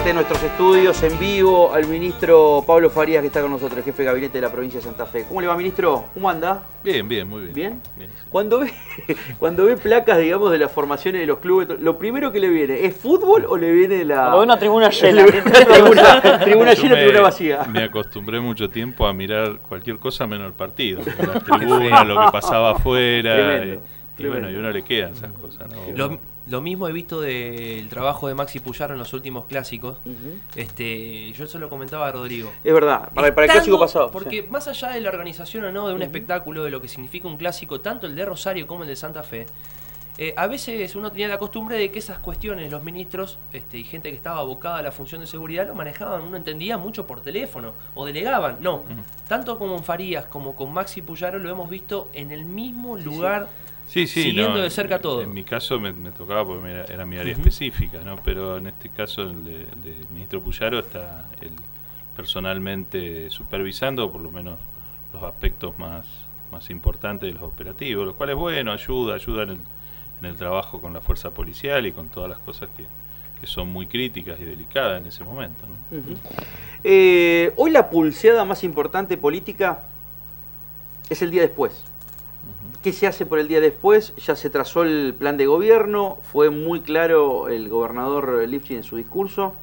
parte de nuestros estudios en vivo al ministro Pablo Farías, que está con nosotros, el jefe de gabinete de la provincia de Santa Fe. ¿Cómo le va, ministro? ¿Cómo anda? Bien, bien, muy bien. ¿Bien? Bien, sí. Cuando ve placas, digamos, de las formaciones de los clubes, ¿lo primero que le viene es fútbol o le viene la...? Cuando ve una tribuna llena. Tribuna llena, tribuna vacía. Me acostumbré mucho tiempo a mirar cualquier cosa menos el partido. La tribuna, lo que pasaba afuera. Tremendo, Y bueno, y a uno le quedan esas cosas, ¿no? Lo mismo he visto del trabajo de Maxi Puyaro en los últimos clásicos. Yo se lo comentaba a Rodrigo. Es verdad, para el clásico pasado. Porque sí, más allá de la organización o no de un espectáculo, de lo que significa un clásico, tanto el de Rosario como el de Santa Fe, a veces uno tenía la costumbre de que esas cuestiones, los ministros y gente que estaba abocada a la función de seguridad, lo manejaban, uno entendía mucho por teléfono, o delegaban. No, tanto como en Farías como con Maxi Puyaro lo hemos visto en el mismo lugar. Sí, siguiendo de cerca todo. En mi caso me tocaba porque era mi área específica, ¿no? Pero en este caso el de ministro Puyaro está él personalmente supervisando por lo menos los aspectos más importantes de los operativos, los cuales, bueno, ayuda en el trabajo con la fuerza policial y con todas las cosas que son muy críticas y delicadas en ese momento, ¿no? Hoy la pulseada más importante política es el día después. ¿Qué se hace por el día después? Ya se trazó el plan de gobierno, fue muy claro el gobernador Lifchit en su discurso.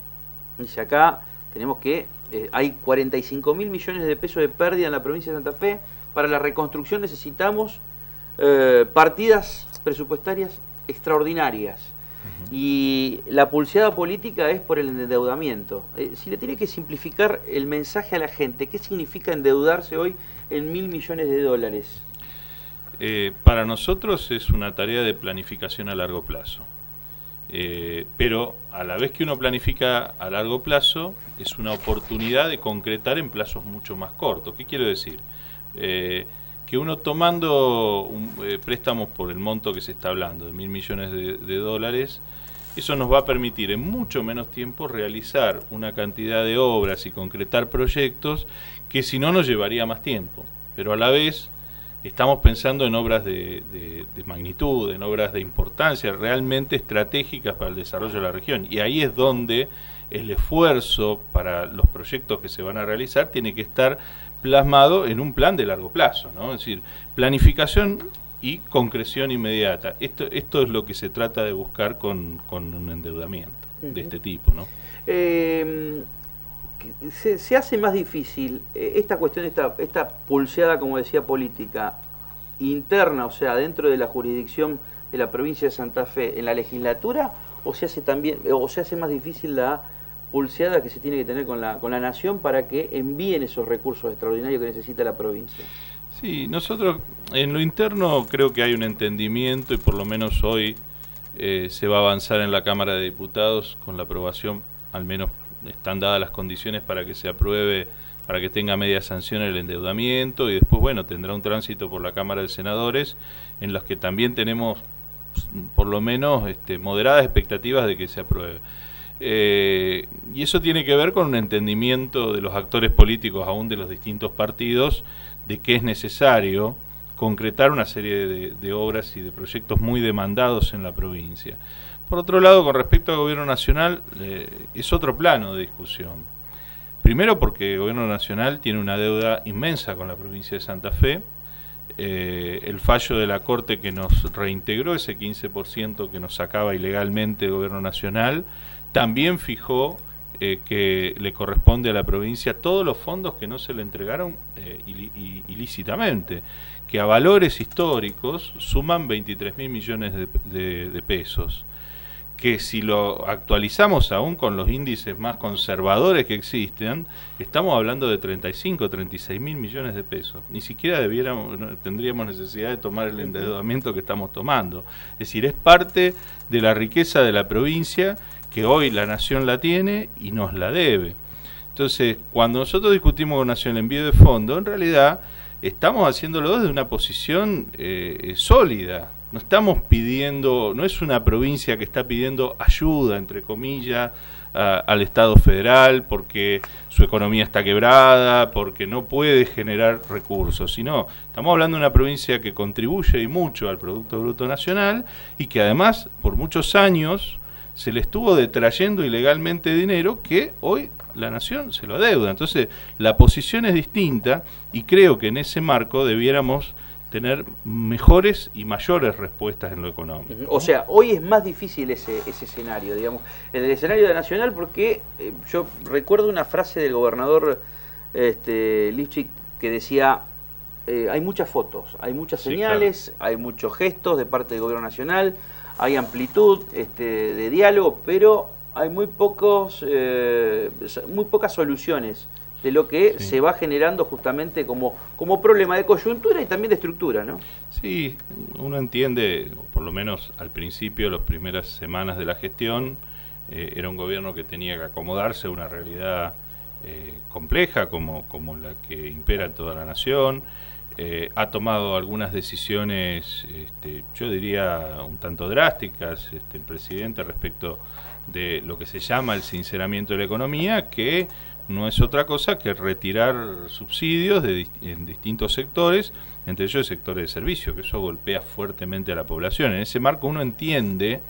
Dice acá, tenemos que hay 45.000 millones de pesos de pérdida en la provincia de Santa Fe. Para la reconstrucción necesitamos partidas presupuestarias extraordinarias. Y la pulseada política es por el endeudamiento. Si le tiene que simplificar el mensaje a la gente, ¿qué significa endeudarse hoy en 1.000 millones de dólares? Para nosotros es una tarea de planificación a largo plazo, pero a la vez que uno planifica a largo plazo es una oportunidad de concretar en plazos mucho más cortos. ¿Qué quiero decir? Que uno tomando préstamos por el monto que se está hablando, de 1.000 millones de dólares, eso nos va a permitir en mucho menos tiempo realizar una cantidad de obras y concretar proyectos que si no nos llevaría más tiempo, pero a la vez estamos pensando en obras de magnitud, en obras de importancia, realmente estratégicas para el desarrollo de la región. Y ahí es donde el esfuerzo para los proyectos que se van a realizar tiene que estar plasmado en un plan de largo plazo, ¿no? Es decir, planificación y concreción inmediata. Esto es lo que se trata de buscar con un endeudamiento de este tipo, ¿no? Se hace más difícil esta cuestión, esta pulseada, como decía, política interna, o sea, dentro de la jurisdicción de la provincia de Santa Fe en la legislatura, o se hace más difícil la pulseada que se tiene que tener con la nación para que envíen esos recursos extraordinarios que necesita la provincia. Sí, nosotros en lo interno creo que hay un entendimiento y por lo menos hoy se va a avanzar en la Cámara de Diputados con la aprobación, al menos están dadas las condiciones para que se apruebe, para que tenga media sanción el endeudamiento y después, bueno, tendrá un tránsito por la Cámara de Senadores en los que también tenemos por lo menos moderadas expectativas de que se apruebe. Y eso tiene que ver con un entendimiento de los actores políticos, aún de los distintos partidos, de que es necesario concretar una serie de obras y de proyectos muy demandados en la provincia. Por otro lado, con respecto al gobierno nacional, es otro plano de discusión. Primero porque el gobierno nacional tiene una deuda inmensa con la provincia de Santa Fe. El fallo de la Corte que nos reintegró ese 15% que nos sacaba ilegalmente el gobierno nacional, también fijó que le corresponde a la provincia todos los fondos que no se le entregaron ilícitamente, que a valores históricos suman 23.000 millones de pesos. Que si lo actualizamos aún con los índices más conservadores que existen, estamos hablando de 35, 36.000 millones de pesos. Ni siquiera tendríamos necesidad de tomar el endeudamiento que estamos tomando. Es decir, es parte de la riqueza de la provincia que hoy la nación la tiene y nos la debe. Entonces, cuando nosotros discutimos con Nación el envío de fondo, en realidad estamos haciéndolo desde una posición sólida. No estamos pidiendo, no es una provincia que está pidiendo ayuda, entre comillas, al Estado federal porque su economía está quebrada, porque no puede generar recursos, sino estamos hablando de una provincia que contribuye y mucho al Producto Bruto Nacional y que además por muchos años se le estuvo detrayendo ilegalmente dinero que hoy la nación se lo adeuda. Entonces, la posición es distinta y creo que en ese marco debiéramos tener mejores y mayores respuestas en lo económico. O sea, hoy es más difícil ese escenario, digamos, el escenario de Nacional, porque yo recuerdo una frase del gobernador Lifchik que decía, hay muchas fotos, hay muchas señales, claro, hay muchos gestos de parte del gobierno nacional, hay amplitud de diálogo, pero hay muy pocas soluciones de lo que se va generando justamente como problema de coyuntura y también de estructura, ¿no? Sí, uno entiende, por lo menos al principio, las primeras semanas de la gestión, era un gobierno que tenía que acomodarse a una realidad compleja como la que impera en toda la nación. Ha tomado algunas decisiones, yo diría, un tanto drásticas, el presidente, respecto de lo que se llama el sinceramiento de la economía, que no es otra cosa que retirar subsidios en distintos sectores, entre ellos el sector de servicio, que eso golpea fuertemente a la población. En ese marco uno entiende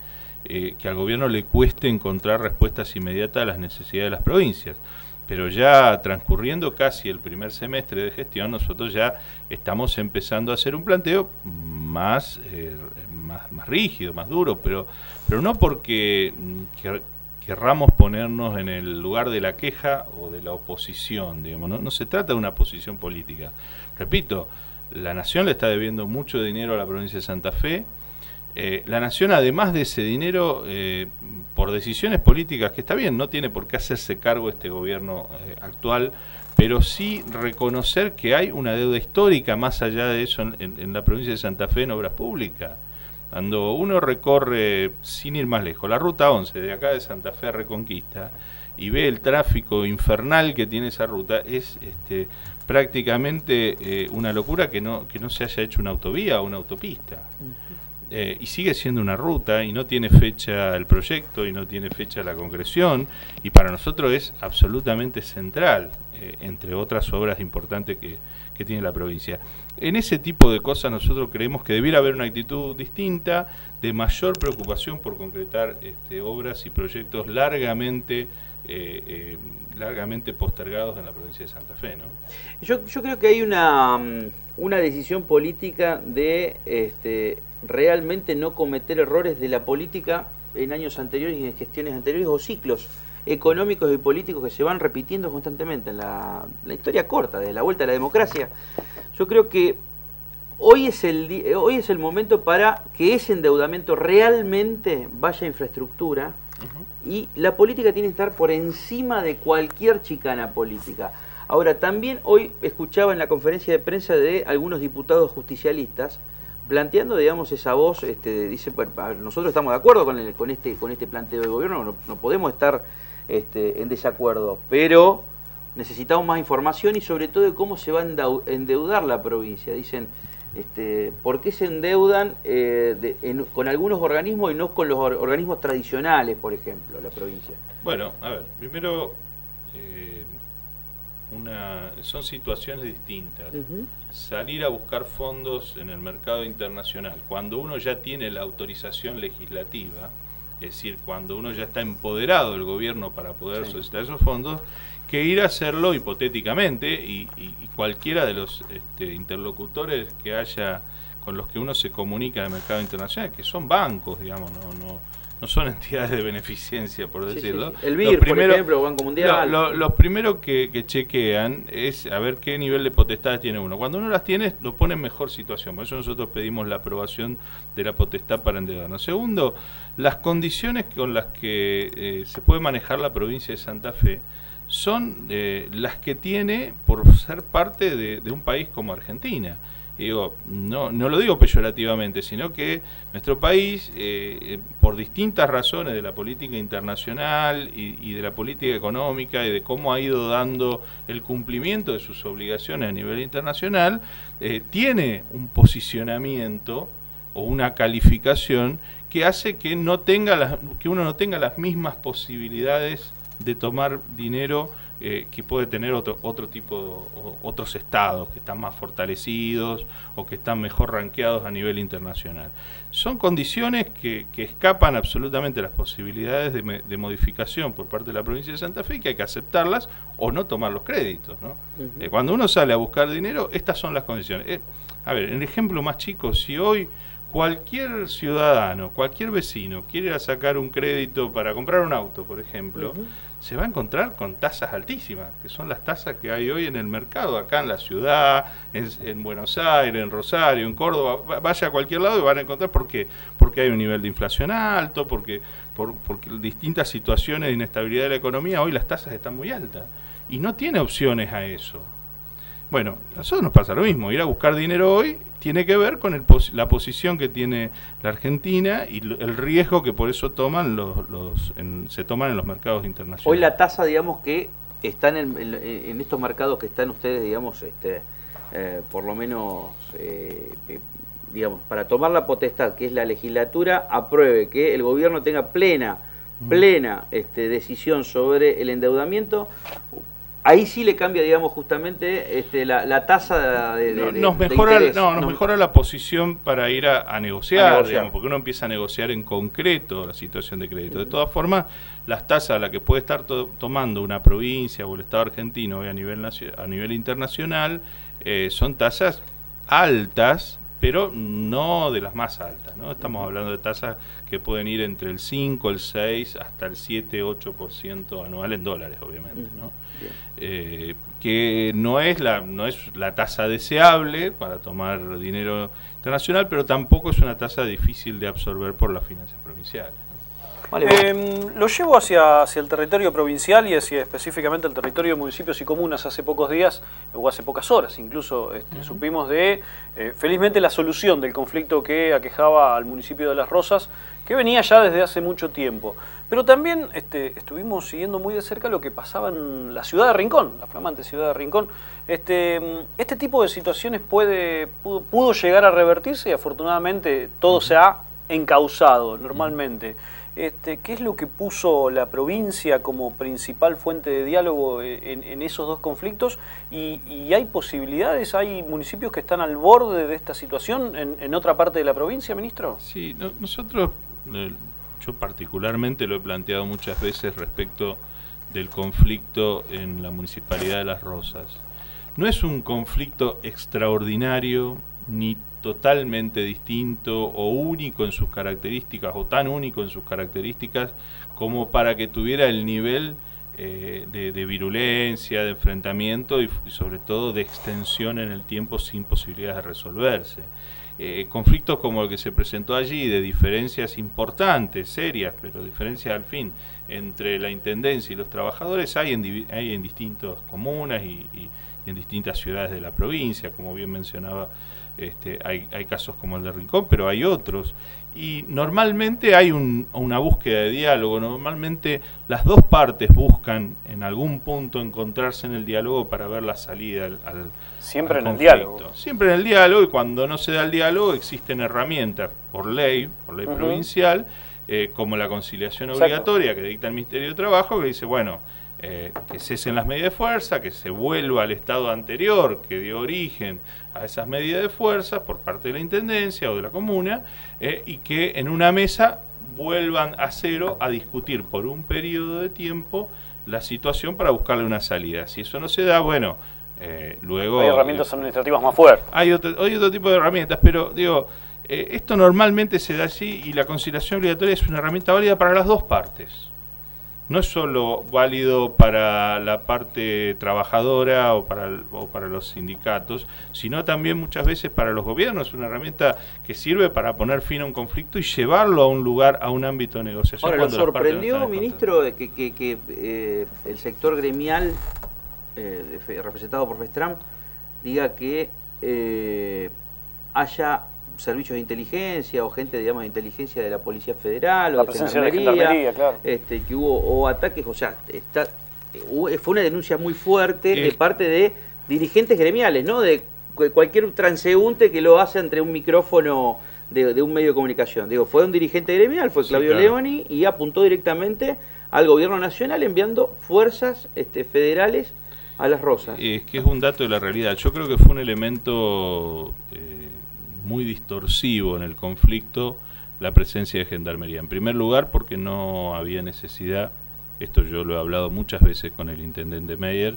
que al gobierno le cueste encontrar respuestas inmediatas a las necesidades de las provincias. Pero ya transcurriendo casi el primer semestre de gestión, nosotros ya estamos empezando a hacer un planteo más rígido, más duro, pero no porque querramos ponernos en el lugar de la queja o de la oposición, digamos, no se trata de una posición política. Repito, la Nación le está debiendo mucho dinero a la provincia de Santa Fe. La Nación, además de ese dinero, por decisiones políticas, que está bien, no tiene por qué hacerse cargo este gobierno actual, pero sí reconocer que hay una deuda histórica más allá de eso en la provincia de Santa Fe en obras públicas. Cuando uno recorre, sin ir más lejos, la ruta 11 de acá de Santa Fe a Reconquista y ve el tráfico infernal que tiene esa ruta, es prácticamente una locura que no se haya hecho una autovía o una autopista. Y sigue siendo una ruta y no tiene fecha el proyecto y no tiene fecha la concreción, y para nosotros es absolutamente central, entre otras obras importantes que tiene la provincia. En ese tipo de cosas nosotros creemos que debiera haber una actitud distinta, de mayor preocupación por concretar obras y proyectos largamente postergados en la provincia de Santa Fe, ¿no? Yo creo que hay una decisión política de realmente no cometer errores de la política en años anteriores y en gestiones anteriores, o ciclos económicos y políticos que se van repitiendo constantemente en la historia corta, desde la vuelta a la democracia. Yo creo que hoy es el momento para que ese endeudamiento realmente vaya a infraestructura, y la política tiene que estar por encima de cualquier chicana política. Ahora, también hoy escuchaba en la conferencia de prensa de algunos diputados justicialistas planteando, digamos, esa voz, dice, bueno, nosotros estamos de acuerdo con este planteo del gobierno, no podemos estar en desacuerdo, pero necesitamos más información y sobre todo de cómo se va a endeudar la provincia. Dicen, ¿por qué se endeudan con algunos organismos y no con los organismos tradicionales, por ejemplo, la provincia? Bueno, a ver, primero, son situaciones distintas. Salir a buscar fondos en el mercado internacional, cuando uno ya tiene la autorización legislativa, es decir, cuando uno ya está empoderado del gobierno para poder solicitar esos fondos, que ir a hacerlo hipotéticamente, y cualquiera de los interlocutores que haya con los que uno se comunica en el mercado internacional, que son bancos, digamos, no son entidades de beneficencia, por decirlo. El BIR, por ejemplo, Banco Mundial. Los primeros que chequean es a ver qué nivel de potestades tiene uno. Cuando uno las tiene, lo pone en mejor situación. Por eso nosotros pedimos la aprobación de la potestad para endeudarnos. Segundo, las condiciones con las que se puede manejar la provincia de Santa Fe son las que tiene por ser parte de un país como Argentina. Digo, no lo digo peyorativamente, sino que nuestro país, por distintas razones de la política internacional y de la política económica y de cómo ha ido dando el cumplimiento de sus obligaciones a nivel internacional, tiene un posicionamiento o una calificación que hace que uno no tenga las mismas posibilidades de tomar dinero que puede tener otro tipo, otros estados que están más fortalecidos o que están mejor rankeados a nivel internacional. Son condiciones que escapan absolutamente a las posibilidades de modificación por parte de la provincia de Santa Fe, y que hay que aceptarlas o no tomar los créditos, ¿no? Cuando uno sale a buscar dinero, estas son las condiciones. A ver, en el ejemplo más chico, si hoy cualquier ciudadano, cualquier vecino quiere ir a sacar un crédito para comprar un auto, por ejemplo, se va a encontrar con tasas altísimas, que son las tasas que hay hoy en el mercado, acá en la ciudad, en Buenos Aires, en Rosario, en Córdoba. Vaya a cualquier lado y van a encontrar. ¿Por qué? Porque hay un nivel de inflación alto, porque distintas situaciones de inestabilidad de la economía, hoy las tasas están muy altas y no tiene opciones a eso. Bueno, a nosotros nos pasa lo mismo. Ir a buscar dinero hoy tiene que ver con la posición que tiene la Argentina y el riesgo que por eso toman se toman en los mercados internacionales. Hoy la tasa, digamos, que está en estos mercados que están ustedes, digamos, por lo menos, digamos, para tomar la potestad, que es la legislatura, apruebe que el gobierno tenga plena decisión sobre el endeudamiento. Ahí sí le cambia, digamos, justamente la tasa nos mejora la posición para ir a negociar, digamos, porque uno empieza a negociar en concreto la situación de crédito. De todas formas, las tasas a las que puede estar tomando una provincia o el Estado argentino hoy a nivel internacional son tasas altas, pero no de las más altas, ¿no? Estamos hablando de tasas que pueden ir entre el 5, el 6, hasta el 7, 8% anual en dólares, obviamente, ¿no? Que no es la tasa deseable para tomar dinero internacional, pero tampoco es una tasa difícil de absorber por las finanzas provinciales. Lo llevo hacia el territorio provincial y hacia específicamente el territorio de municipios y comunas. Hace pocos días, o hace pocas horas incluso, supimos de, felizmente, la solución del conflicto que aquejaba al municipio de Las Rosas, que venía ya desde hace mucho tiempo. Pero también estuvimos siguiendo muy de cerca lo que pasaba en la ciudad de Rincón, la flamante ciudad de Rincón. Este tipo de situaciones pudo llegar a revertirse y afortunadamente todo se ha encauzado normalmente. ¿Qué es lo que puso la provincia como principal fuente de diálogo en esos dos conflictos? ¿Y hay posibilidades, hay municipios que están al borde de esta situación en otra parte de la provincia, ministro? Sí, nosotros, yo particularmente lo he planteado muchas veces respecto del conflicto en la Municipalidad de Las Rosas. No es un conflicto extraordinario ni totalmente distinto o único en sus características, o tan único en sus características como para que tuviera el nivel de virulencia, de enfrentamiento y sobre todo de extensión en el tiempo sin posibilidades de resolverse. Conflictos como el que se presentó allí, de diferencias importantes, serias, pero diferencias al fin entre la Intendencia y los trabajadores, hay en distintas comunas y en distintas ciudades de la provincia, como bien mencionaba. Hay casos como el de Rincón, pero hay otros, y normalmente hay una búsqueda de diálogo. Normalmente las dos partes buscan en algún punto encontrarse en el diálogo para ver la salida al siempre en conflicto. El diálogo. Siempre en el diálogo, y cuando no se da el diálogo existen herramientas por ley provincial, como la conciliación obligatoria que dicta el Ministerio de Trabajo, que dice, bueno, que cesen las medidas de fuerza, que se vuelva al estado anterior que dio origen a esas medidas de fuerza por parte de la Intendencia o de la comuna, y que en una mesa vuelvan a cero a discutir por un periodo de tiempo la situación para buscarle una salida. Si eso no se da, bueno, luego... Hay herramientas administrativas más fuertes. Hay otro tipo de herramientas, pero digo, esto normalmente se da así, y la conciliación obligatoria es una herramienta válida para las dos partes. No es solo válido para la parte trabajadora o para los sindicatos, sino también muchas veces para los gobiernos. Es una herramienta que sirve para poner fin a un conflicto y llevarlo a un lugar, a un ámbito de negociación. Ahora, ¿lo sorprendió, ministro, de que el sector gremial representado por FESTRAM diga que haya servicios de inteligencia o gente, digamos, de inteligencia de la Policía Federal o de Gendarmería, claro, que hubo ataques? O sea, fue una denuncia muy fuerte de parte de dirigentes gremiales, ¿no? De cualquier transeúnte que lo hace entre un micrófono de un medio de comunicación. Digo, fue un dirigente gremial, fue Claudio Leoni, y apuntó directamente al gobierno nacional enviando fuerzas federales a Las Rosas. Es que es un dato de la realidad. Yo creo que fue un elemento muy distorsivo en el conflicto la presencia de Gendarmería. En primer lugar, porque no había necesidad, esto yo lo he hablado muchas veces con el intendente Meyer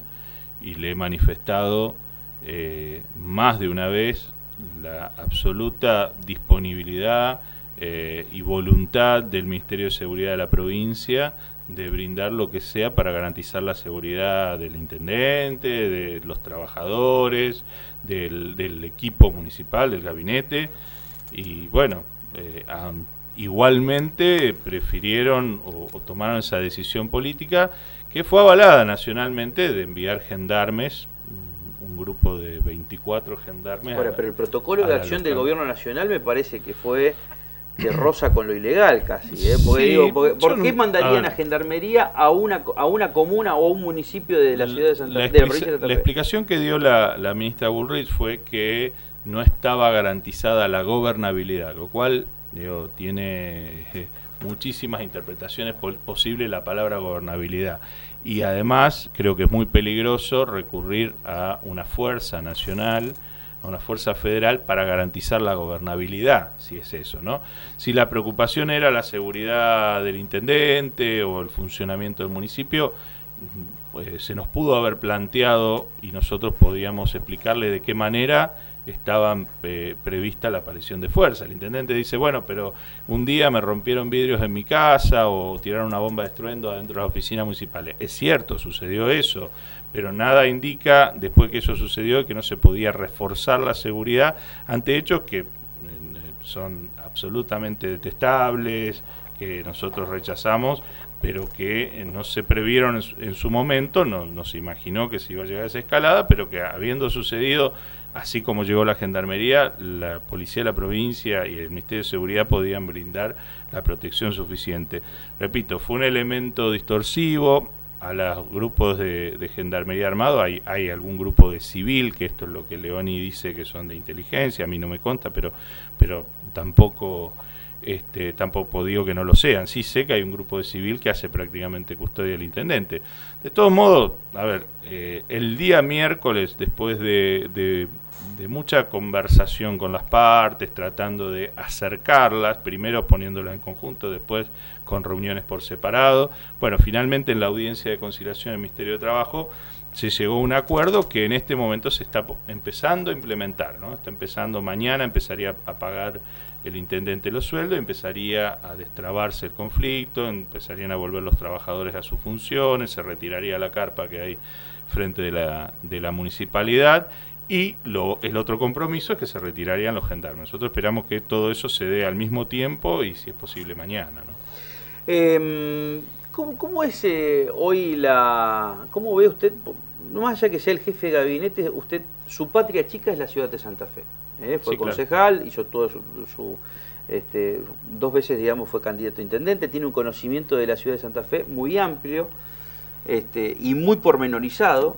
y le he manifestado más de una vez la absoluta disponibilidad y voluntad del Ministerio de Seguridad de la provincia de brindar lo que sea para garantizar la seguridad del intendente, de los trabajadores, del equipo municipal, del gabinete, y bueno, igualmente prefirieron o tomaron esa decisión política que fue avalada nacionalmente de enviar gendarmes, un grupo de 24 gendarmes. Ahora, pero el protocolo de acción del gobierno nacional me parece que fue de rosa con lo ilegal casi, porque sí, digo, ¿por qué mandarían a Gendarmería a una comuna o a un municipio de la ciudad de Santa Fe, de la provincia de Santa Fe? La explicación que dio la ministra Bullrich fue que no estaba garantizada la gobernabilidad, lo cual digo, tiene muchísimas interpretaciones posibles la palabra gobernabilidad. Y además creo que es muy peligroso recurrir a una fuerza nacional, a una fuerza federal para garantizar la gobernabilidad, si es eso, ¿no? Si la preocupación era la seguridad del intendente o el funcionamiento del municipio, pues se nos pudo haber planteado y nosotros podíamos explicarle de qué manera estaban prevista la aparición de fuerza. El intendente dice, bueno, pero un día me rompieron vidrios en mi casa o tiraron una bomba de estruendo adentro de las oficinas municipales. Es cierto, sucedió eso, pero nada indica, después que eso sucedió, que no se podía reforzar la seguridad ante hechos que son absolutamente detestables, que nosotros rechazamos, pero que no se previeron en su momento, no se imaginó que se iba a llegar a esa escalada, pero que habiendo sucedido, así como llegó la Gendarmería, la Policía de la provincia y el Ministerio de Seguridad podían brindar la protección suficiente. Repito, fue un elemento distorsivo. A los grupos de Gendarmería Armado hay algún grupo de civil, que esto es lo que Leoni dice que son de inteligencia, a mí no me consta, pero tampoco digo que no lo sean. Sí sé que hay un grupo de civil que hace prácticamente custodia del intendente. De todos modos, a ver, el día miércoles, después de mucha conversación con las partes, tratando de acercarlas, primero poniéndolas en conjunto, después con reuniones por separado, bueno, finalmente en la audiencia de conciliación del Ministerio de Trabajo se llegó a un acuerdo que en este momento se está empezando a implementar, ¿no? Está empezando mañana, empezaría a pagar el intendente los sueldos, empezaría a destrabarse el conflicto, empezarían a volver los trabajadores a sus funciones, se retiraría la carpa que hay frente de la municipalidad, y el otro compromiso es que se retirarían los gendarmes. Nosotros esperamos que todo eso se dé al mismo tiempo y si es posible mañana, ¿no? ¿Cómo es hoy cómo ve usted, no más allá que sea el jefe de gabinete, usted, su patria chica es la ciudad de Santa Fe? Fue sí, concejal, claro. Hizo todo su 2 veces, digamos, fue candidato a intendente, tiene un conocimiento de la ciudad de Santa Fe muy amplio y muy pormenorizado.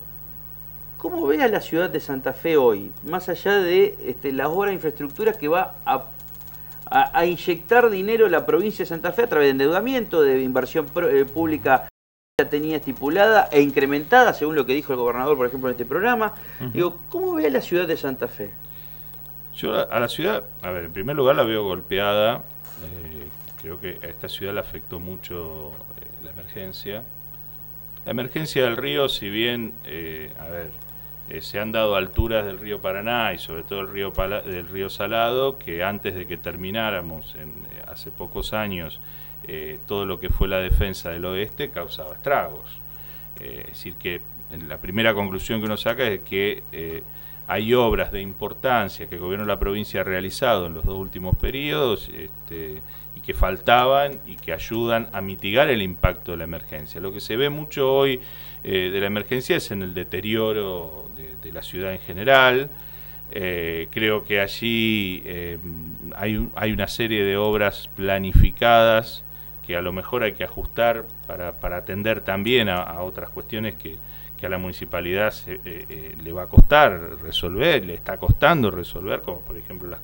¿Cómo ve a la ciudad de Santa Fe hoy, más allá de las obras de infraestructura que va a inyectar dinero la provincia de Santa Fe a través de endeudamiento, de inversión pública ya tenía estipulada e incrementada, según lo que dijo el gobernador, por ejemplo, en este programa? Digo, ¿cómo ve a la ciudad de Santa Fe? Yo a la ciudad, a ver, en primer lugar la veo golpeada. Creo que a esta ciudad le afectó mucho la emergencia. La emergencia del río, si bien, se han dado alturas del río Paraná y sobre todo del río Salado, que antes de que termináramos hace pocos años todo lo que fue la defensa del oeste causaba estragos. Es decir, que la primera conclusión que uno saca es que hay obras de importancia que el gobierno de la provincia ha realizado en los 2 últimos periodos y que faltaban y que ayudan a mitigar el impacto de la emergencia. Lo que se ve mucho hoy de la emergencia es en el deterioro de la ciudad en general. Creo que allí hay una serie de obras planificadas que a lo mejor hay que ajustar para atender también a otras cuestiones que a la municipalidad le va a costar resolver, le está costando resolver, como por ejemplo las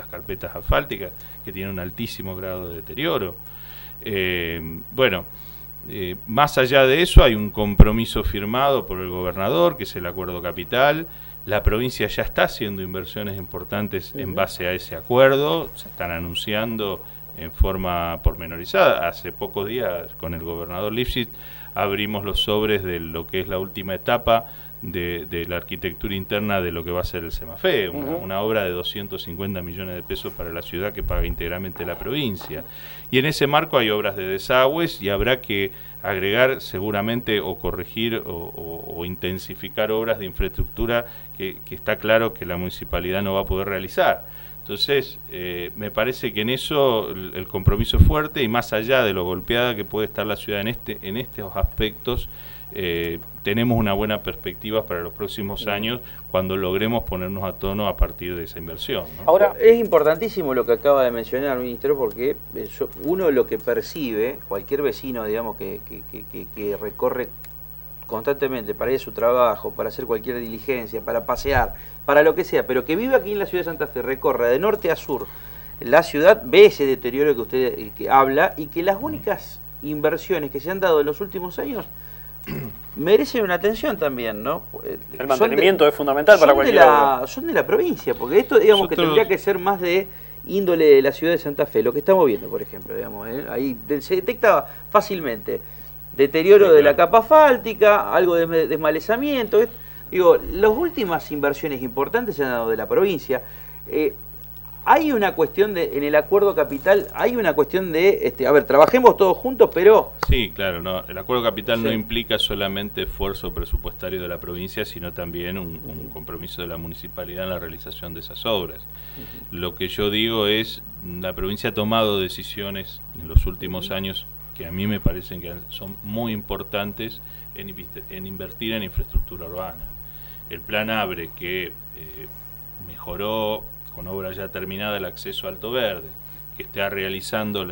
carpetas asfálticas, que tienen un altísimo grado de deterioro. Bueno, Más allá de eso, hay un compromiso firmado por el gobernador, que es el acuerdo capital. La provincia ya está haciendo inversiones importantes en base a ese acuerdo, se están anunciando en forma pormenorizada. Hace pocos días, con el gobernador Lifshitz, abrimos los sobres de lo que es la última etapa de la arquitectura interna de lo que va a ser el CEMAFE, una obra de 250 millones de pesos para la ciudad que paga íntegramente la provincia. Y en ese marco hay obras de desagües y habrá que agregar seguramente o corregir o intensificar obras de infraestructura que está claro que la municipalidad no va a poder realizar. Entonces, me parece que en eso el compromiso es fuerte, y más allá de lo golpeada que puede estar la ciudad en estos aspectos, tenemos una buena perspectiva para los próximos años cuando logremos ponernos a tono a partir de esa inversión, ¿no? Ahora, es importantísimo lo que acaba de mencionar, ministro, porque uno lo que percibe, cualquier vecino, digamos, que recorre constantemente para ir a su trabajo, para hacer cualquier diligencia, para pasear, para lo que sea, pero que vive aquí en la ciudad de Santa Fe, recorre de norte a sur la ciudad, ve ese deterioro que usted que habla, y que las únicas inversiones que se han dado en los últimos años merecen una atención también, ¿no? El mantenimiento es fundamental para cualquier obra. Son de la provincia, porque esto, digamos, que tendría que ser más de índole de la ciudad de Santa Fe. Lo que estamos viendo, por ejemplo, digamos, ahí se detecta fácilmente deterioro de la capa asfáltica, algo de desmalezamiento. Digo, las últimas inversiones importantes se han dado de la provincia. Hay una cuestión en el acuerdo capital, hay una cuestión de, a ver, trabajemos todos juntos, pero... Sí, claro, no, el acuerdo capital no implica solamente esfuerzo presupuestario de la provincia, sino también un compromiso de la municipalidad en la realización de esas obras. Lo que yo digo es, la provincia ha tomado decisiones en los últimos años que a mí me parecen que son muy importantes en invertir en infraestructura urbana. El plan ABRE, que mejoró con obra ya terminada el acceso a Alto Verde, que está realizando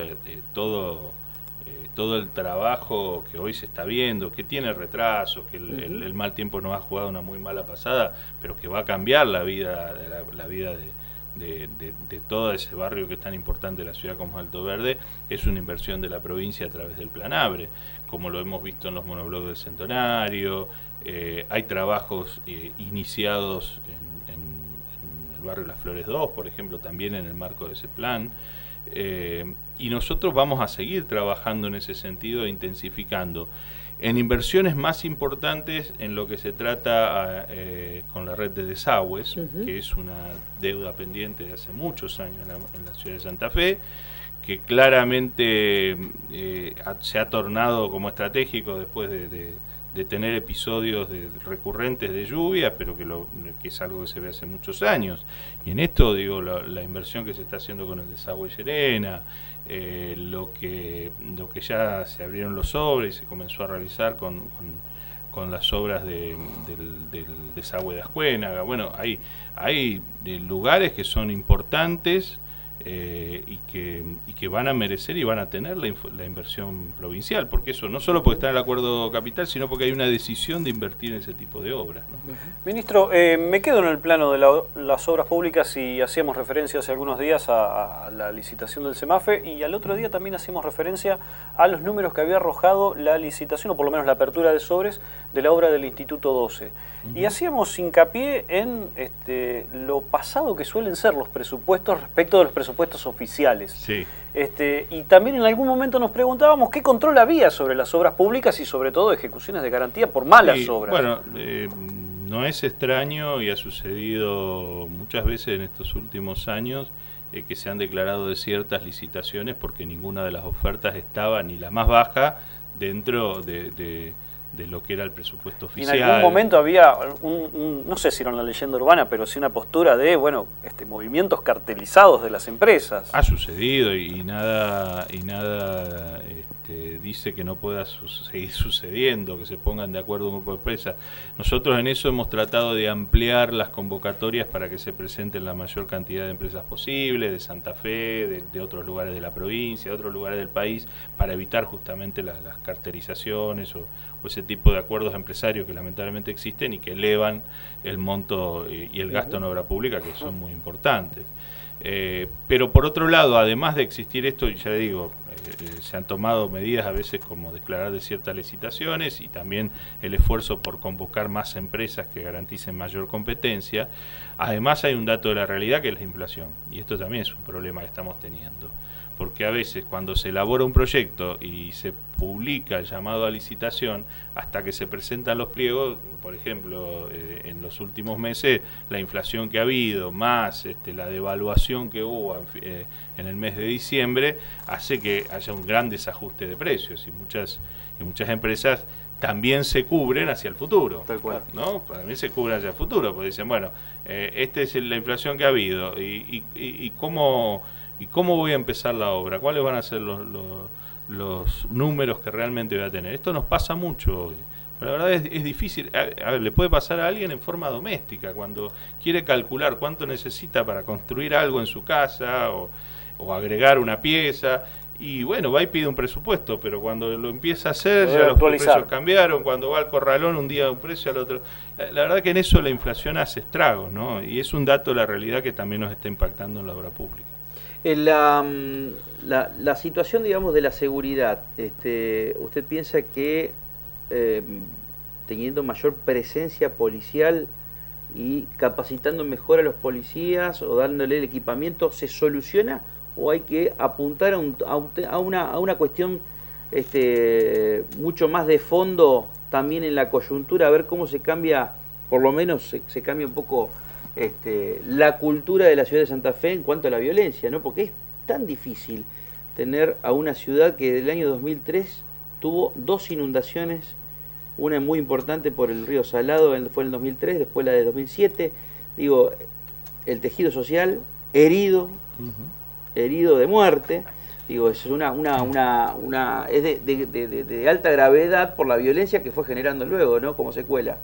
todo el trabajo que hoy se está viendo, que tiene retrasos, que el mal tiempo nos ha jugado una muy mala pasada, pero que va a cambiar la vida de todo ese barrio que es tan importante de la ciudad como Alto Verde. Es una inversión de la provincia a través del plan ABRE, como lo hemos visto en los monoblogs del Centenario. Hay trabajos iniciados en el barrio Las Flores 2, por ejemplo, también en el marco de ese plan, y nosotros vamos a seguir trabajando en ese sentido, intensificando en inversiones más importantes en lo que se trata con la red de desagües, que es una deuda pendiente de hace muchos años en la ciudad de Santa Fe, que claramente se ha tornado como estratégico después de tener episodios recurrentes de lluvia, pero que es algo que se ve hace muchos años. Y en esto, digo, la inversión que se está haciendo con el desagüe Llerena, lo que ya se abrieron los sobres y se comenzó a realizar con las obras del desagüe de Ascuénaga. Bueno, hay lugares que son importantes, y que van a merecer y van a tener la inversión provincial, porque eso no solo porque está en el acuerdo capital, sino porque hay una decisión de invertir en ese tipo de obras, ¿no? Ministro, me quedo en el plano de las obras públicas, y hacíamos referencia hace algunos días a la licitación del CEMAFE, y al otro día también hacíamos referencia a los números que había arrojado la licitación, o por lo menos la apertura de sobres de la obra del Instituto 12. Y hacíamos hincapié en lo pasado que suelen ser los presupuestos respecto de los presupuestos oficiales. Sí. Y también en algún momento nos preguntábamos qué control había sobre las obras públicas y sobre todo ejecuciones de garantía por malas obras. Bueno, no es extraño, y ha sucedido muchas veces en estos últimos años, que se han declarado desiertas licitaciones porque ninguna de las ofertas estaba, ni la más baja, dentro de lo que era el presupuesto oficial. Y en algún momento había, no sé si era una leyenda urbana, pero sí una postura de, movimientos cartelizados de las empresas. Ha sucedido, y nada dice que no pueda seguir sucediendo, que se pongan de acuerdo un grupo de empresas. Nosotros en eso hemos tratado de ampliar las convocatorias para que se presenten la mayor cantidad de empresas posible, de Santa Fe, de otros lugares de la provincia, de otros lugares del país, para evitar justamente las cartelizaciones o ese tipo de acuerdos empresarios que lamentablemente existen y que elevan el monto y el gasto en obra pública, que son muy importantes. Pero por otro lado, además de existir esto, y ya le digo, se han tomado medidas a veces como declarar de ciertas licitaciones y también el esfuerzo por convocar más empresas que garanticen mayor competencia. Además hay un dato de la realidad que es la inflación, y esto también es un problema que estamos teniendo, porque a veces cuando se elabora un proyecto y se publica el llamado a licitación, hasta que se presentan los pliegos, por ejemplo, en los últimos meses, la inflación que ha habido, más la devaluación que hubo en el mes de diciembre, hace que haya un gran desajuste de precios, y muchas empresas también se cubren hacia el futuro. Tal cual. ¿No? También se cubren hacia el futuro, porque dicen, bueno, esta es la inflación que ha habido, y cómo voy a empezar la obra, cuáles van a ser los números que realmente voy a tener. Esto nos pasa mucho hoy. Pero la verdad es difícil. A ver, le puede pasar a alguien en forma doméstica, cuando quiere calcular cuánto necesita para construir algo en su casa o agregar una pieza. Y bueno, va y pide un presupuesto, pero cuando lo empieza a hacer, ya los precios cambiaron. Cuando va al corralón, un día un precio, al otro. La verdad que en eso la inflación hace estragos, ¿no? Y es un dato de la realidad que también nos está impactando en la obra pública. La situación, digamos, de la seguridad, ¿usted piensa que teniendo mayor presencia policial y capacitando mejor a los policías o dándole el equipamiento se soluciona, o hay que apuntar a una cuestión mucho más de fondo también en la coyuntura, a ver cómo se cambia, por lo menos se cambia un poco la cultura de la ciudad de Santa Fe en cuanto a la violencia, ¿no? Porque es tan difícil tener a una ciudad que del año 2003 tuvo 2 inundaciones, una muy importante por el río Salado, fue en el 2003, después la de 2007, digo, el tejido social herido, herido de muerte, digo, es es de alta gravedad por la violencia que fue generando luego, ¿no? Como secuela.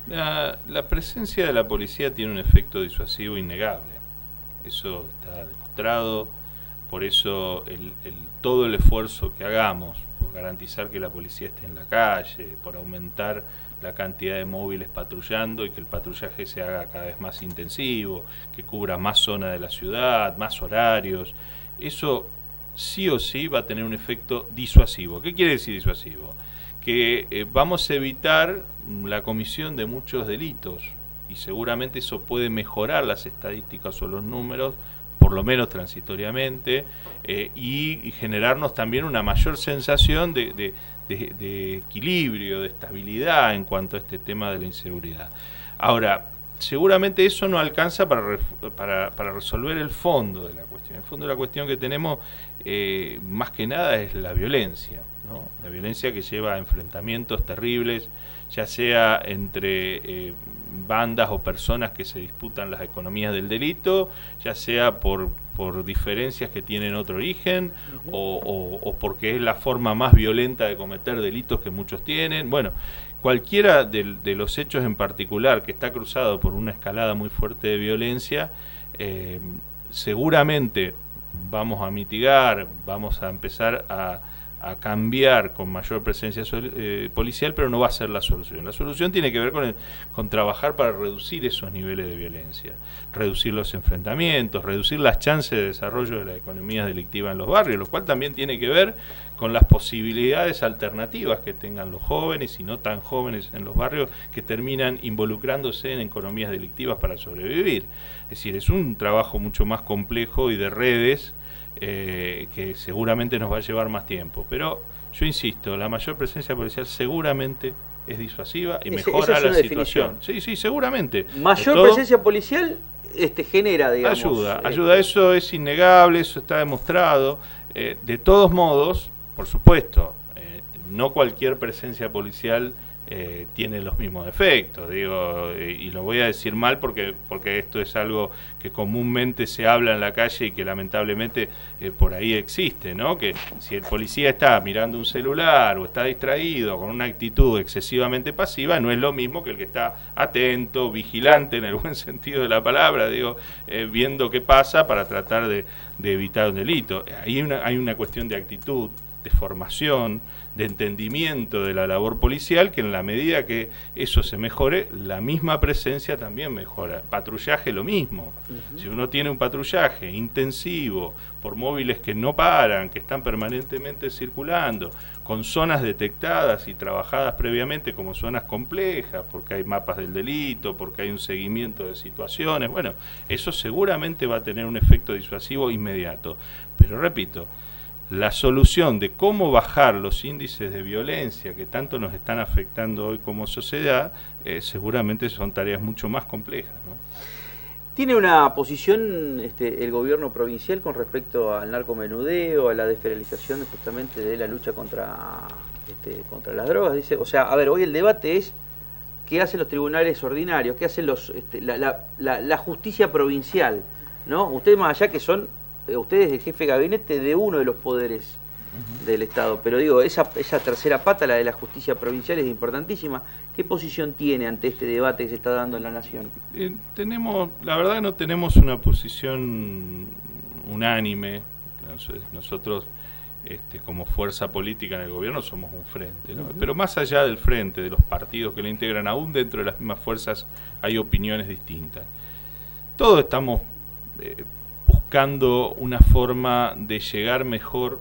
La presencia de la policía tiene un efecto disuasivo innegable. Eso está demostrado. Por eso todo el esfuerzo que hagamos por garantizar que la policía esté en la calle, por aumentar la cantidad de móviles patrullando y que el patrullaje se haga cada vez más intensivo, que cubra más zonas de la ciudad, más horarios, eso sí o sí va a tener un efecto disuasivo. ¿Qué quiere decir disuasivo? Que vamos a evitar la comisión de muchos delitos, y seguramente eso puede mejorar las estadísticas o los números, por lo menos transitoriamente, y generarnos también una mayor sensación de equilibrio, de estabilidad en cuanto a este tema de la inseguridad. Ahora, seguramente eso no alcanza para resolver el fondo de la cuestión. El fondo de la cuestión que tenemos, más que nada, es la violencia, ¿no? La violencia que lleva a enfrentamientos terribles, ya sea entre bandas o personas que se disputan las economías del delito, ya sea por diferencias que tienen otro origen, o porque es la forma más violenta de cometer delitos que muchos tienen. Bueno, cualquiera de los hechos en particular que está cruzado por una escalada muy fuerte de violencia, seguramente vamos a mitigar, vamos a empezar a cambiar con mayor presencia policial, pero no va a ser la solución. La solución tiene que ver con trabajar para reducir esos niveles de violencia, reducir los enfrentamientos, reducir las chances de desarrollo de las economías delictivas en los barrios, lo cual también tiene que ver con las posibilidades alternativas que tengan los jóvenes y no tan jóvenes en los barrios, que terminan involucrándose en economías delictivas para sobrevivir. Es decir, es un trabajo mucho más complejo y de redes, que seguramente nos va a llevar más tiempo, pero yo insisto, la mayor presencia policial seguramente es disuasiva y mejora la situación. Sí, seguramente. Mayor presencia policial genera, digamos, ayuda, eso es innegable, eso está demostrado. De todos modos, por supuesto, no cualquier presencia policial tiene los mismos efectos, digo, y lo voy a decir mal porque esto es algo que comúnmente se habla en la calle y que lamentablemente por ahí existe, ¿no? Que si el policía está mirando un celular o está distraído con una actitud excesivamente pasiva, no es lo mismo que el que está atento, vigilante en el buen sentido de la palabra, digo, viendo qué pasa para tratar de evitar un delito. Ahí hay una cuestión de actitud, formación, de entendimiento de la labor policial, que en la medida que eso se mejore, la misma presencia también mejora. Patrullaje lo mismo. Si uno tiene un patrullaje intensivo, por móviles que no paran, que están permanentemente circulando, con zonas detectadas y trabajadas previamente como zonas complejas, porque hay mapas del delito, porque hay un seguimiento de situaciones, bueno, eso seguramente va a tener un efecto disuasivo inmediato. Pero repito, la solución de cómo bajar los índices de violencia que tanto nos están afectando hoy como sociedad, seguramente son tareas mucho más complejas, ¿no? ¿Tiene una posición el gobierno provincial con respecto al narcomenudeo, a la desfederalización justamente de la lucha contra las drogas? Dice, o sea, a ver, hoy el debate es qué hacen los tribunales ordinarios, qué hacen la justicia provincial, ¿no? Ustedes más allá que son ustedes el jefe de gabinete de uno de los poderes del Estado, pero digo, esa tercera pata, la de la justicia provincial, es importantísima. ¿Qué posición tiene ante este debate que se está dando en la Nación? La verdad no tenemos una posición unánime. Nosotros como fuerza política en el gobierno somos un frente, ¿no? Pero más allá del frente, de los partidos que lo integran, aún dentro de las mismas fuerzas hay opiniones distintas. Todos estamos buscando una forma de llegar mejor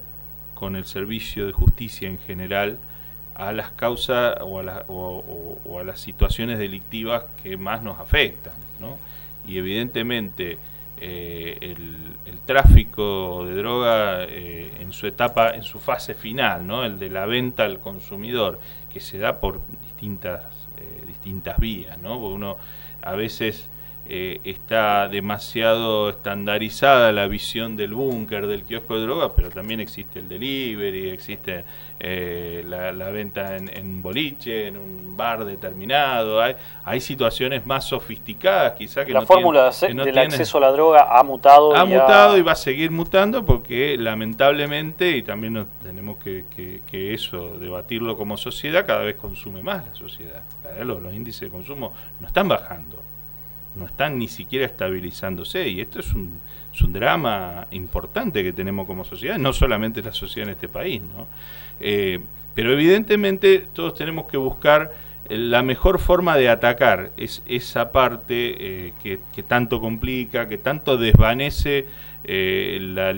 con el servicio de justicia en general a las causas o a las situaciones delictivas que más nos afectan, ¿no? Y evidentemente el tráfico de droga en su fase final, ¿no? El de la venta al consumidor, que se da por distintas vías, ¿no? Porque uno a veces está demasiado estandarizada la visión del búnker, del kiosco de droga, pero también existe el delivery, existe la venta en boliche, en un bar determinado. Hay situaciones más sofisticadas, quizá, que la fórmula del acceso a la droga ha mutado. Y va a seguir mutando, porque lamentablemente, y también tenemos que eso debatirlo como sociedad, cada vez consume más la sociedad. Los índices de consumo no están bajando, no están ni siquiera estabilizándose, y esto es un drama importante que tenemos como sociedad, no solamente la sociedad en este país, ¿no? Pero evidentemente todos tenemos que buscar la mejor forma de atacar esa parte que tanto complica, que tanto desvanece la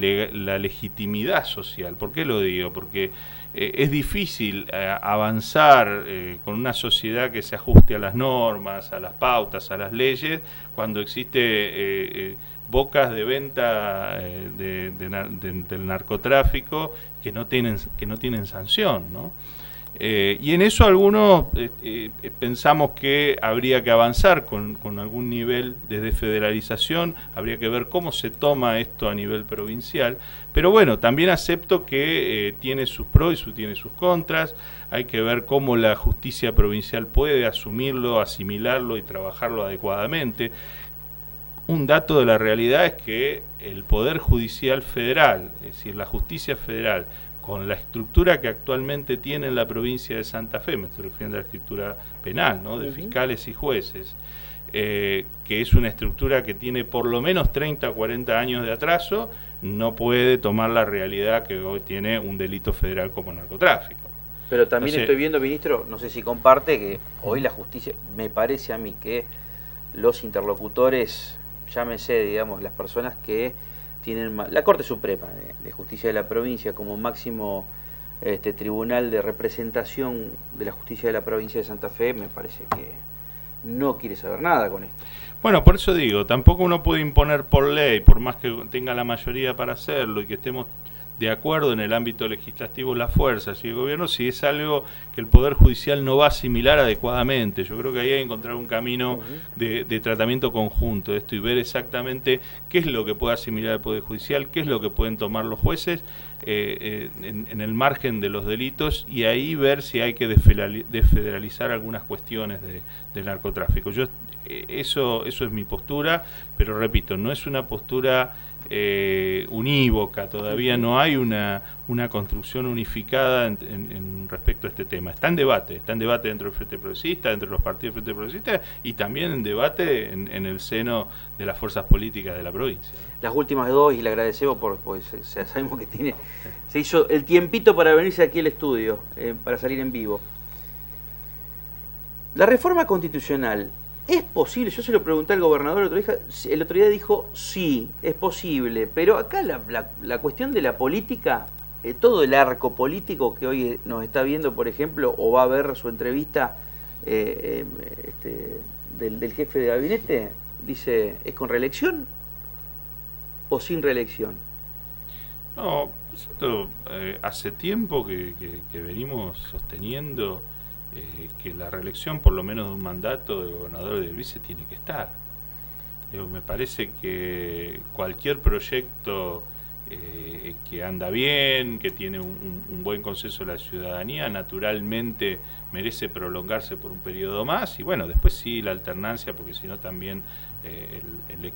legitimidad social. ¿Por qué lo digo? Porque es difícil avanzar con una sociedad que se ajuste a las normas, a las pautas, a las leyes, cuando existe bocas de venta del narcotráfico que no tienen sanción, ¿no? Y en eso algunos pensamos que habría que avanzar con algún nivel de desfederalización, habría que ver cómo se toma esto a nivel provincial, pero bueno, también acepto que tiene sus pros y tiene sus contras, hay que ver cómo la justicia provincial puede asumirlo, asimilarlo y trabajarlo adecuadamente. Un dato de la realidad es que el Poder Judicial Federal, es decir, la justicia federal, con la estructura que actualmente tiene en la provincia de Santa Fe, me estoy refiriendo a la estructura penal, ¿no? De fiscales y jueces, que es una estructura que tiene por lo menos 30 o 40 años de atraso, no puede tomar la realidad que hoy tiene un delito federal como narcotráfico. Pero también estoy viendo, ministro, no sé si comparte, que hoy la justicia, me parece a mí que los interlocutores, llámese, digamos, las personas que tienen la Corte Suprema de Justicia de la provincia como máximo tribunal de representación de la justicia de la provincia de Santa Fe, me parece que no quiere saber nada con esto. Bueno, por eso digo, tampoco uno puede imponer por ley, por más que tenga la mayoría para hacerlo y que estemos de acuerdo en el ámbito legislativo las fuerzas y el gobierno, si es algo que el Poder Judicial no va a asimilar adecuadamente. Yo creo que ahí hay que encontrar un camino de tratamiento conjunto de esto y ver exactamente qué es lo que puede asimilar el Poder Judicial, qué es lo que pueden tomar los jueces en el margen de los delitos, y ahí ver si hay que desfederalizar algunas cuestiones del narcotráfico. Yo Eso es mi postura, pero repito, no es una postura unívoca, todavía no hay una construcción unificada en respecto a este tema. Está en debate dentro del Frente Progresista, dentro de los partidos del Frente Progresista, y también en debate en el seno de las fuerzas políticas de la provincia. Las últimas dos, y le agradecemos pues sabemos que se hizo el tiempito para venirse aquí al estudio, para salir en vivo. La reforma constitucional, ¿es posible? Yo se lo pregunté al gobernador el otro día dijo, sí, es posible, pero acá la cuestión de la política, todo el arco político que hoy nos está viendo, por ejemplo, o va a ver su entrevista del jefe de gabinete, dice, ¿es con reelección o sin reelección? No, nosotros hace tiempo que venimos sosteniendo que la reelección, por lo menos de un mandato de gobernador y del vice, tiene que estar. Me parece que cualquier proyecto que anda bien, que tiene un buen consenso de la ciudadanía, naturalmente merece prolongarse por un periodo más, y bueno, después sí la alternancia, porque si no también la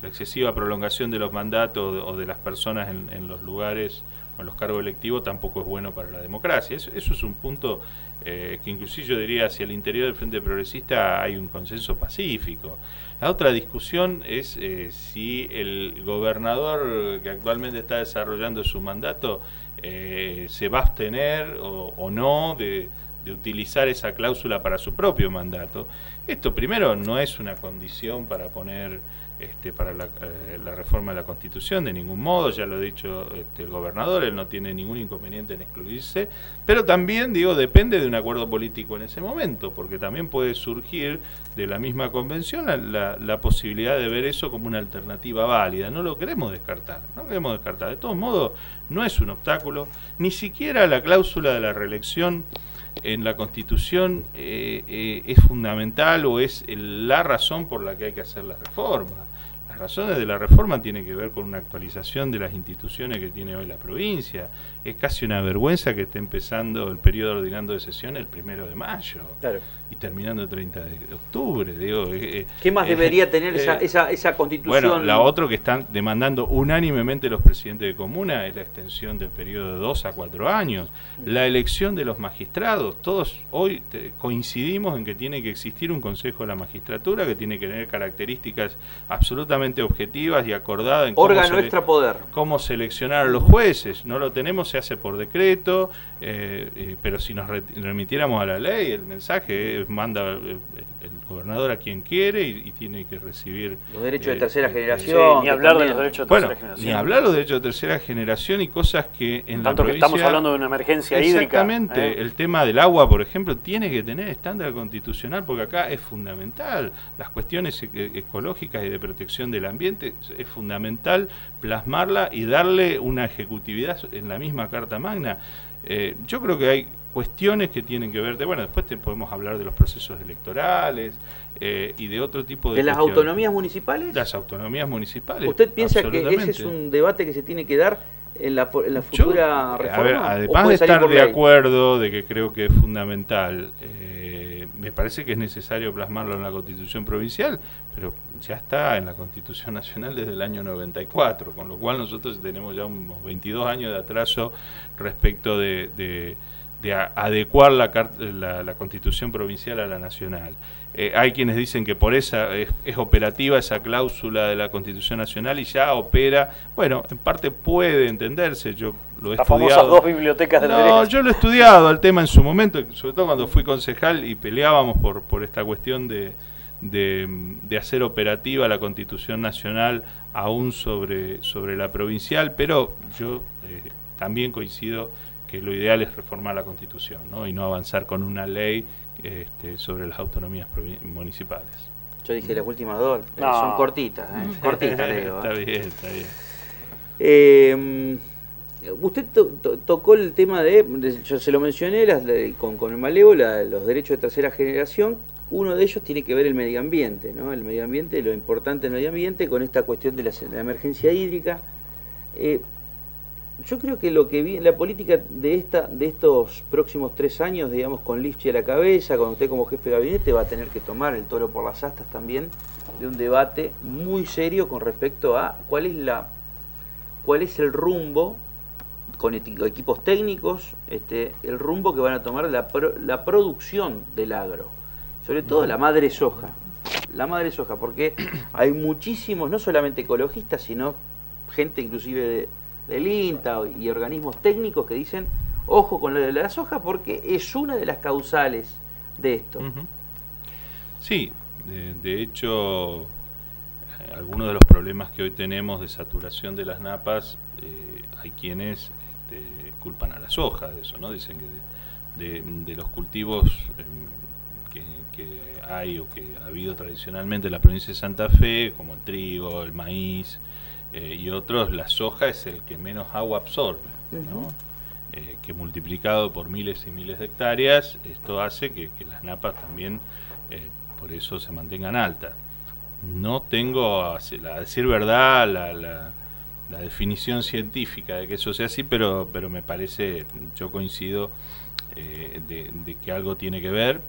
excesiva prolongación de los mandatos o de las personas en los lugares o en los cargos electivos tampoco es bueno para la democracia. Eso es un punto que inclusive yo diría hacia el interior del Frente Progresista hay un consenso pacífico. La otra discusión es si el gobernador que actualmente está desarrollando su mandato se va a abstener o no de utilizar esa cláusula para su propio mandato. Esto primero no es una condición para poner para la reforma de la Constitución, de ningún modo, ya lo ha dicho el gobernador, él no tiene ningún inconveniente en excluirse, pero también, digo, depende de un acuerdo político en ese momento, porque también puede surgir de la misma convención la posibilidad de ver eso como una alternativa válida. No lo queremos descartar, de todos modos no es un obstáculo, ni siquiera la cláusula de la reelección en la Constitución es fundamental o es la razón por la que hay que hacer la reforma. Las razones de la reforma tienen que ver con una actualización de las instituciones que tiene hoy la provincia. Es casi una vergüenza que esté empezando el periodo ordinario de sesión el 1 de mayo, claro, y terminando el 30 de octubre. Digo, ¿qué más debería tener esa Constitución? Bueno, la otra que están demandando unánimemente los presidentes de comuna es la extensión del periodo de 2 a 4 años. La elección de los magistrados, todos hoy coincidimos en que tiene que existir un Consejo de la Magistratura que tiene que tener características absolutamente objetivas y acordadas en órgano extrapoder. Cómo seleccionar a los jueces. No lo tenemos, se hace por decreto, pero si nos remitiéramos a la ley, el mensaje manda el gobernador a quien quiere y tiene que recibir los derechos de tercera generación. Ni hablar de los derechos de tercera generación. Ni hablar de los derechos de tercera generación y cosas que en tanto la provincia, que estamos hablando de una emergencia hídrica. Exactamente, el tema del agua, por ejemplo, tiene que tener estándar constitucional, porque acá es fundamental. Las cuestiones ecológicas y de protección del ambiente es fundamental plasmarla y darle una ejecutividad en la misma Carta Magna. Yo creo que hay cuestiones que tienen que ver, después podemos hablar de los procesos electorales y de otro tipo de las autonomías municipales. Las autonomías municipales. ¿Usted piensa que ese es un debate que se tiene que dar en la futura reforma? A ver, además de estar de acuerdo de que creo que es fundamental, me parece que es necesario plasmarlo en la Constitución provincial, pero ya está en la Constitución nacional desde el año 94, con lo cual nosotros tenemos ya unos 22 años de atraso respecto de adecuar la Constitución provincial a la nacional. Hay quienes dicen que por esa es operativa esa cláusula de la Constitución nacional y ya opera. Bueno, en parte puede entenderse, yo lo he estudiado. Las famosas 2 bibliotecas del derecho. No, yo lo he estudiado al tema en su momento, sobre todo cuando fui concejal y peleábamos por esta cuestión de hacer operativa la Constitución nacional aún sobre la provincial, pero yo también coincido que lo ideal es reformar la Constitución, ¿no? Y no avanzar con una ley sobre las autonomías municipales. Yo dije las últimas dos, son cortitas, cortitas, digo. Está bien. Usted tocó el tema yo se lo mencioné, con el Malevo, los derechos de tercera generación. Uno de ellos tiene que ver el medio ambiente, ¿no? El medio ambiente, lo importante del medio ambiente con esta cuestión de la emergencia hídrica. Yo creo que lo que vi la política de estos próximos 3 años, digamos, con Lifchi a la cabeza, con usted como jefe de gabinete, va a tener que tomar el toro por las astas también de un debate muy serio con respecto a cuál es el rumbo, con equipos técnicos, el rumbo que van a tomar la producción del agro, sobre todo la madre soja. La madre soja, porque hay muchísimos, no solamente ecologistas, sino gente inclusive del INTA y organismos técnicos que dicen, ojo con lo de la soja porque es una de las causales de esto. Sí, de hecho, algunos de los problemas que hoy tenemos de saturación de las napas, hay quienes culpan a la soja de eso, ¿no? Dicen que de los cultivos que hay o que ha habido tradicionalmente en la provincia de Santa Fe, como el trigo, el maíz y otros, la soja es el que menos agua absorbe, ¿no? Que multiplicado por miles y miles de hectáreas, esto hace que las napas también por eso se mantengan altas. No tengo, a decir verdad, la definición científica de que eso sea así, pero me parece, yo coincido de que algo tiene que ver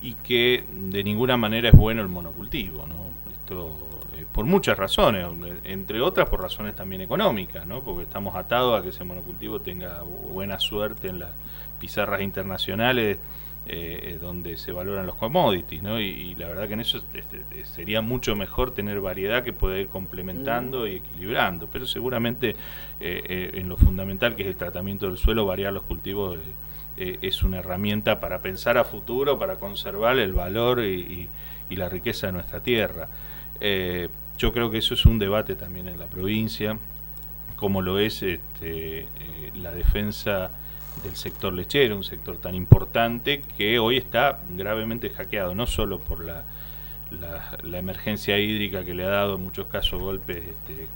y que de ninguna manera es bueno el monocultivo, ¿no? Esto por muchas razones, entre otras por razones también económicas, ¿no? Porque estamos atados a que ese monocultivo tenga buena suerte en las pizarras internacionales donde se valoran los commodities, ¿no? Y la verdad que en eso sería mucho mejor tener variedad que poder ir complementando y equilibrando, pero seguramente en lo fundamental que es el tratamiento del suelo, variar los cultivos es una herramienta para pensar a futuro, para conservar el valor y la riqueza de nuestra tierra. Yo creo que eso es un debate también en la provincia, como lo es la defensa del sector lechero, un sector tan importante que hoy está gravemente hackeado, no solo por la emergencia hídrica que le ha dado en muchos casos golpes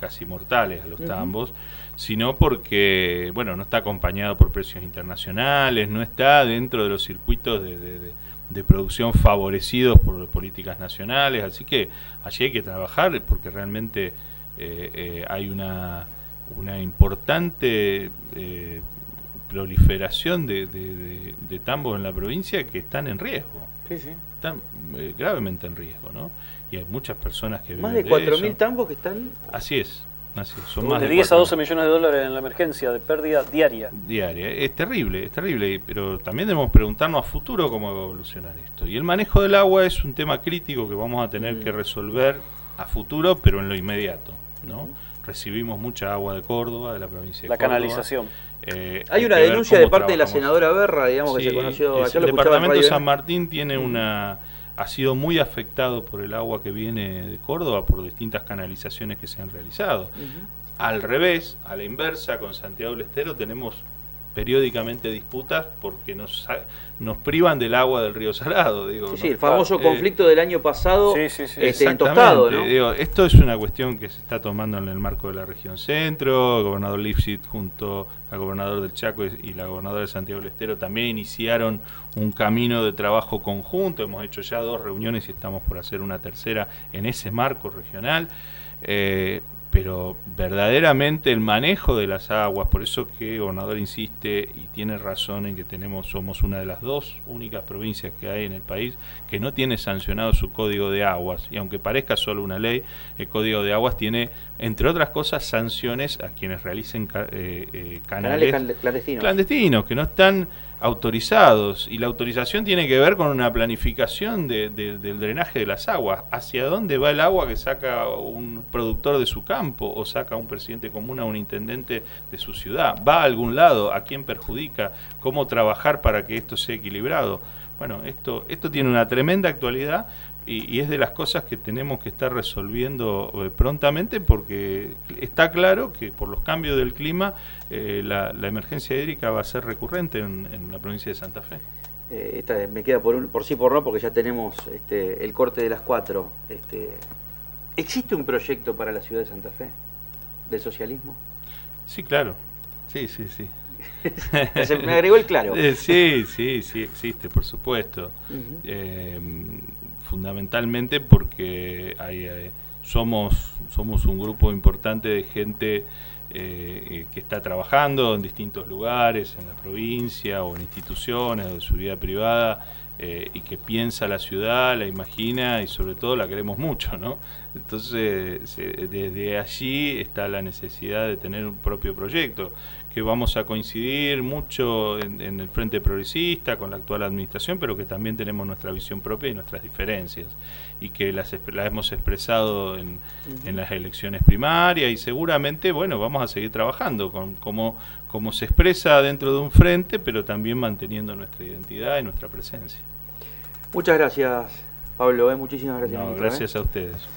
casi mortales a los tambos, sino porque no está acompañado por precios internacionales, no está dentro de los circuitos de producción favorecidos por políticas nacionales, así que allí hay que trabajar porque realmente hay una importante proliferación de tambos en la provincia que están en riesgo. Sí, sí. Están gravemente en riesgo, ¿no? Y hay muchas personas que más de 4.000 tambos que están... Así es. Son más de 10 a 12 millones de dólares en la emergencia de pérdida diaria. Es terrible, pero también debemos preguntarnos a futuro cómo va a evolucionar esto. Y el manejo del agua es un tema crítico que vamos a tener que resolver a futuro, pero en lo inmediato, ¿no? Recibimos mucha agua de Córdoba, de la provincia de Córdoba. La canalización. Hay una denuncia de parte de la senadora Berra, digamos, que se conoció. El departamento de San Martín tiene ha sido muy afectado por el agua que viene de Córdoba, por distintas canalizaciones que se han realizado. Al revés, a la inversa, con Santiago del Estero tenemos periódicamente disputas porque nos privan del agua del río Salado. Digo, sí, el famoso conflicto del año pasado en Tostado, ¿no? Digo, esto es una cuestión que se está tomando en el marco de la región centro. El gobernador Lifshitz junto al gobernador del Chaco y la gobernadora de Santiago del Estero también iniciaron un camino de trabajo conjunto. Hemos hecho ya 2 reuniones y estamos por hacer una tercera en ese marco regional. Pero verdaderamente el manejo de las aguas, por eso que el gobernador insiste y tiene razón en que somos una de las 2 únicas provincias que hay en el país que no tiene sancionado su código de aguas, y aunque parezca solo una ley, el código de aguas tiene, entre otras cosas, sanciones a quienes realicen canales clandestinos que no están autorizados, y la autorización tiene que ver con una planificación del drenaje de las aguas, hacia dónde va el agua que saca un productor de su campo o saca un presidente común a un intendente de su ciudad, va a algún lado, a quién perjudica, cómo trabajar para que esto sea equilibrado. Bueno, esto tiene una tremenda actualidad y es de las cosas que tenemos que estar resolviendo prontamente, porque está claro que por los cambios del clima la emergencia hídrica va a ser recurrente en la provincia de Santa Fe. Esta me queda por sí por no, porque ya tenemos el corte de las 4. ¿Existe un proyecto para la ciudad de Santa Fe del socialismo? Sí, claro. Sí. Me agregó el claro. Sí, existe, por supuesto. Fundamentalmente porque somos un grupo importante de gente que está trabajando en distintos lugares, en la provincia o en instituciones o de su vida privada, y que piensa la ciudad, la imagina y sobre todo la queremos mucho, ¿no? Entonces, desde allí está la necesidad de tener un propio proyecto, que vamos a coincidir mucho en el Frente Progresista con la actual administración, pero que también tenemos nuestra visión propia y nuestras diferencias, y que las hemos expresado en las elecciones primarias, y seguramente, bueno, vamos a seguir trabajando como se expresa dentro de un frente, pero también manteniendo nuestra identidad y nuestra presencia. Muchas gracias, Pablo, muchísimas gracias. No, gracias a ustedes.